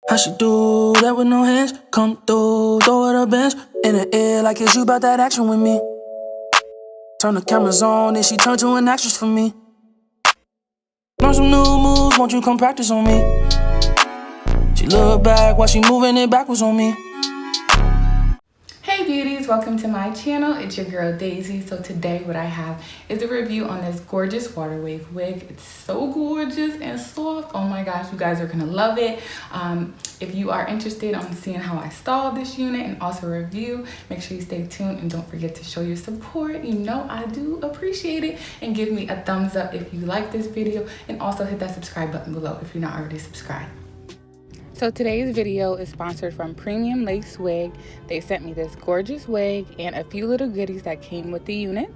How she do that with no hands? Come through, throw it a bench in the air like it's you about that action with me. Turn the cameras on, then she turn to an actress for me. Learn some new moves, won't you come practice on me? She look back while she moving it backwards on me. Hey beauties, welcome to my channel. It's your girl Daisy. So today what I have is a review on this gorgeous water wave wig. It's so gorgeous and soft. Oh my gosh, you guys are gonna love it. If you are interested on seeing how I styled this unit and also review, make sure you stay tuned and don't forget to show your support. You know I do appreciate it, and give me a thumbs up if you like this video, and also hit that subscribe button below if you're not already subscribed. So today's video is sponsored from Premium Lace Wig. They sent me this gorgeous wig and a few little goodies that came with the unit,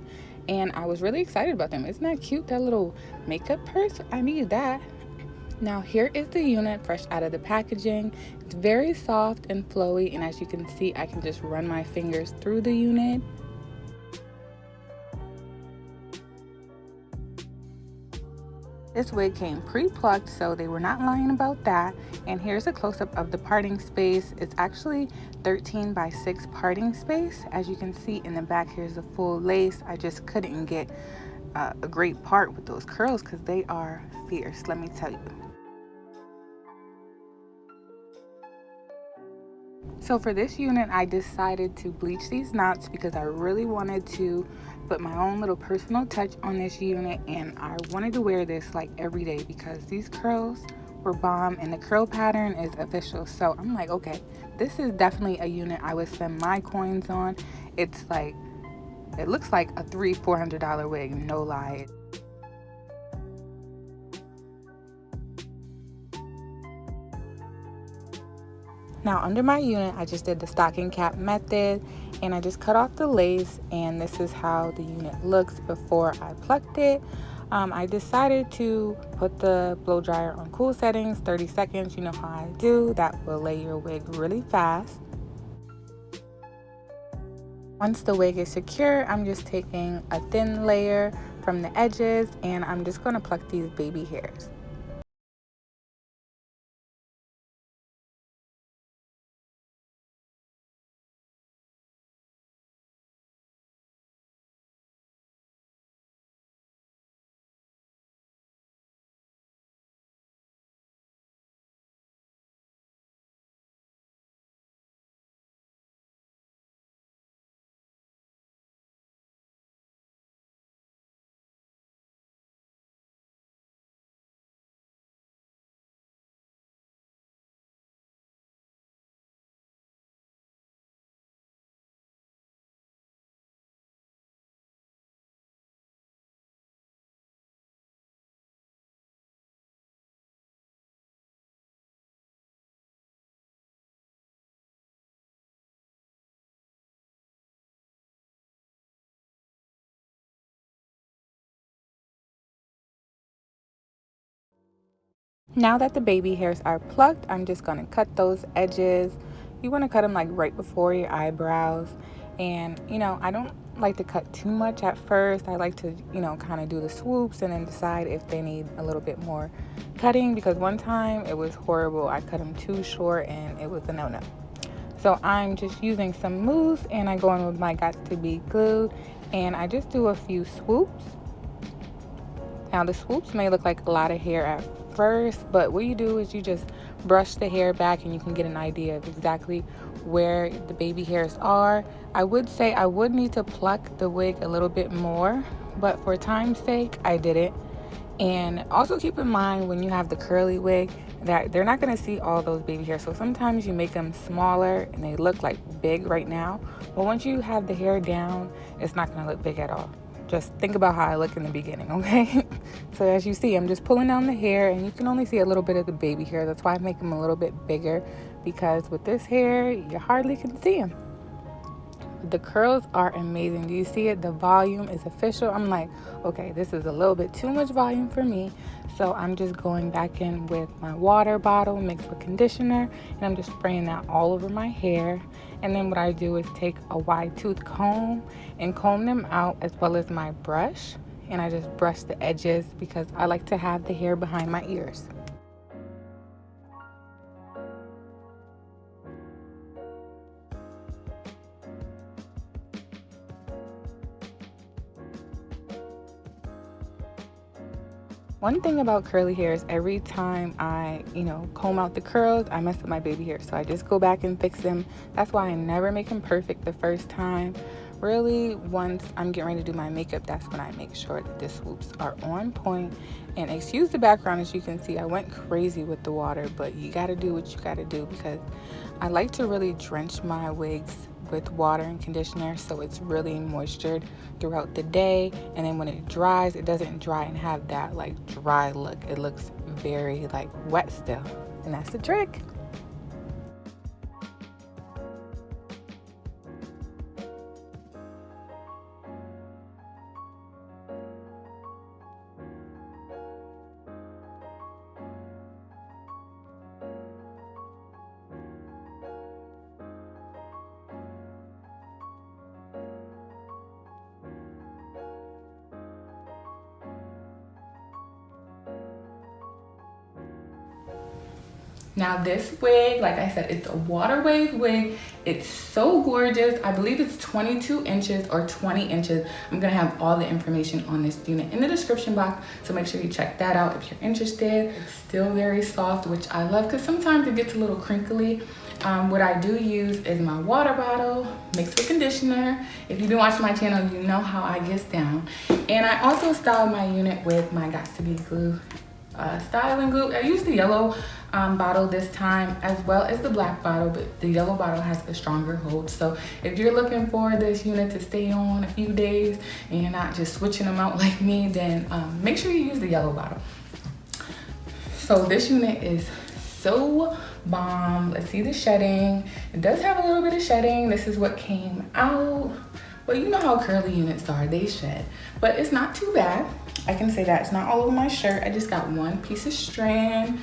and I was really excited about them. Isn't that cute, that little makeup purse? I need that. Now here is the unit fresh out of the packaging. It's very soft and flowy, and as you can see, I can just run my fingers through the unit. This wig came pre-plucked, so they were not lying about that. And here's a close-up of the parting space. It's actually 13 by 6 parting space. As you can see in the back, here's the full lace. I just couldn't get a great part with those curls because they are fierce, let me tell you. So for this unit, I decided to bleach these knots because I really wanted to put my own little personal touch on this unit, and I wanted to wear this like every day because these curls were bomb and the curl pattern is official. So I'm like, okay, this is definitely a unit I would spend my coins on. It's like, it looks like a $300-400 wig, no lie. Now under my unit, I just did the stocking cap method, and I just cut off the lace, and this is how the unit looks before I plucked it. I decided to put the blow dryer on cool settings, 30 seconds, you know how I do. That will lay your wig really fast. Once the wig is secure, I'm just taking a thin layer from the edges, and I'm just going to pluck these baby hairs. Now that the baby hairs are plucked, I'm just going to cut those edges. You want to cut them like right before your eyebrows. And, you know, I don't like to cut too much at first. I like to, you know, kind of do the swoops and then decide if they need a little bit more cutting, because one time it was horrible. I cut them too short and it was a no-no. So I'm just using some mousse, and I go in with my Got to Be glue, and I just do a few swoops. Now the swoops may look like a lot of hair at first, but what you do is you just brush the hair back, and you can get an idea of exactly where the baby hairs are. I would say I would need to pluck the wig a little bit more, but for time's sake I did it. And also keep in mind, when you have the curly wig, that they're not going to see all those baby hairs. So sometimes you make them smaller and they look like big right now, but once you have the hair down, it's not going to look big at all. Just think about how I look in the beginning, okay? So as you see, I'm just pulling down the hair, and you can only see a little bit of the baby hair. That's why I make them a little bit bigger, because with this hair, you hardly can see them. The curls are amazing. Do you see it? The volume is official. I'm like, okay, this is a little bit too much volume for me. So I'm just going back in with my water bottle mixed with conditioner, and I'm just spraying that all over my hair. And then what I do is take a wide tooth comb and comb them out, as well as my brush. And I just brush the edges because I like to have the hair behind my ears. One thing about curly hair is every time I, comb out the curls, I mess up my baby hair. So I just go back and fix them. That's why I never make them perfect the first time. Really, once I'm getting ready to do my makeup, that's when I make sure that the swoops are on point. And excuse the background, as you can see, I went crazy with the water, but you gotta do what you gotta do because I like to really drench my wigs with water and conditioner so it's really moistured throughout the day, and then when it dries, it doesn't dry and have that like dry look. It looks very like wet still, and that's the trick. Now this wig, like I said, it's a water wave wig. It's so gorgeous. I believe it's 22 inches or 20 inches. I'm gonna have all the information on this unit in the description box, so make sure you check that out if you're interested. It's still very soft, which I love because sometimes it gets a little crinkly. What I do use is my water bottle mixed with conditioner. If you've been watching my channel, you know how I get down. And I also style my unit with my Got To Be glue. Styling glue. I use the yellow bottle this time as well as the black bottle, but the yellow bottle has a stronger hold. So if you're looking for this unit to stay on a few days and you're not just switching them out like me, then make sure you use the yellow bottle. So this unit is so bomb. Let's see the shedding. It does have a little bit of shedding. This is what came out. Well, you know how curly units are, they shed, but it's not too bad. I can say that. It's not all over my shirt. I just got one piece of strand.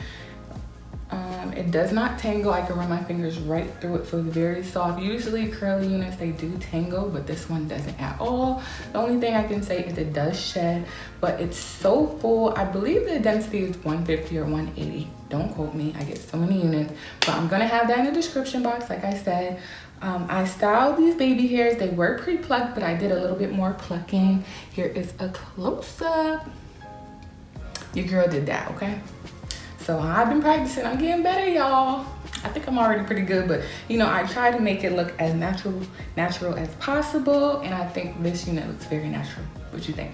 It does not tangle. I can run my fingers right through it, so it's very soft. Usually curly units, they do tangle, but this one doesn't at all. The only thing I can say is it does shed, but it's so full. I believe the density is 150 or 180. Don't quote me, I get so many units, but I'm gonna have that in the description box, like I said. I styled these baby hairs. They were pre-plucked, but I did a little bit more plucking. Here is a close-up. Your girl did that, okay? So I've been practicing. I'm getting better, y'all. I think I'm already pretty good, but I try to make it look as natural as possible, and I think this unit looks very natural. What you think?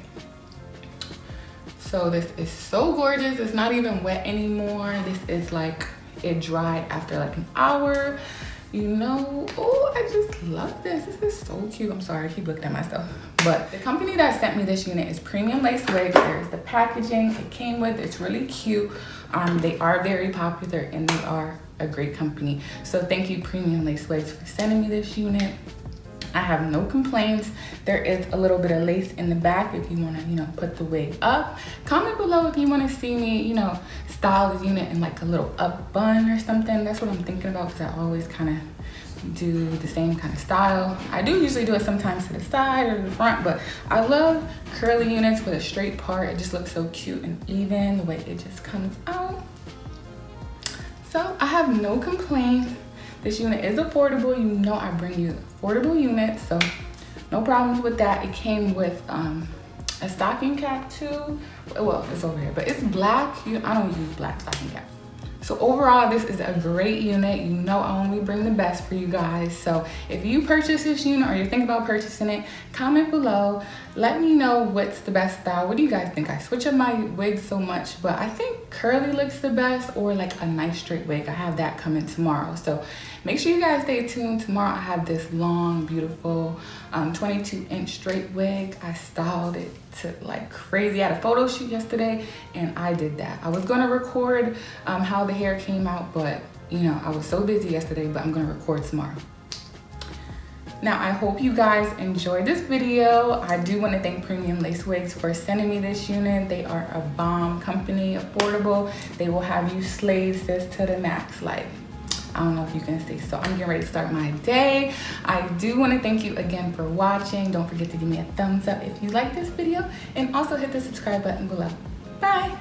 So this is so gorgeous. It's not even wet anymore. This is like, it dried after like an hour. Oh, I just love this. This is so cute. I'm sorry, I keep looking at myself. But the company that sent me this unit is Premium Lace Wigs. There's the packaging it came with. It's really cute. They are very popular and they are a great company. So thank you, Premium Lace Wigs, for sending me this unit. I have no complaints. There is a little bit of lace in the back if you want to, put the wig up. Comment below if you want to see me, style this unit in like a little up bun or something. That's what I'm thinking about because I always kind of do the same kind of style. I do usually do it sometimes to the side or the front, but I love curly units with a straight part. It just looks so cute and even the way it just comes out. So I have no complaints. This unit is affordable. I bring you affordable units, so no problems with that. It came with a stocking cap too. Well, it's over here, but it's black. I don't use black stocking cap. So overall, this is a great unit. I only bring the best for you guys. So if you purchase this unit or you're thinking about purchasing it, comment below. Let me know what's the best style. What do you guys think? I switch up my wigs so much, but I think curly looks the best, or like a nice straight wig. I have that coming tomorrow. So make sure you guys stay tuned. Tomorrow I have this long, beautiful 22-inch straight wig. I styled it to like crazy. I had a photo shoot yesterday and I did that. I was gonna record how the hair came out, but I was so busy yesterday, but I'm gonna record tomorrow. Now, I hope you guys enjoyed this video. I do want to thank Premium Lace Wigs for sending me this unit. They are a bomb company, affordable. They will have you slave sis to the max. Like, I don't know if you can see. So I'm getting ready to start my day. I do want to thank you again for watching. Don't forget to give me a thumbs up if you like this video, and also hit the subscribe button below. Bye.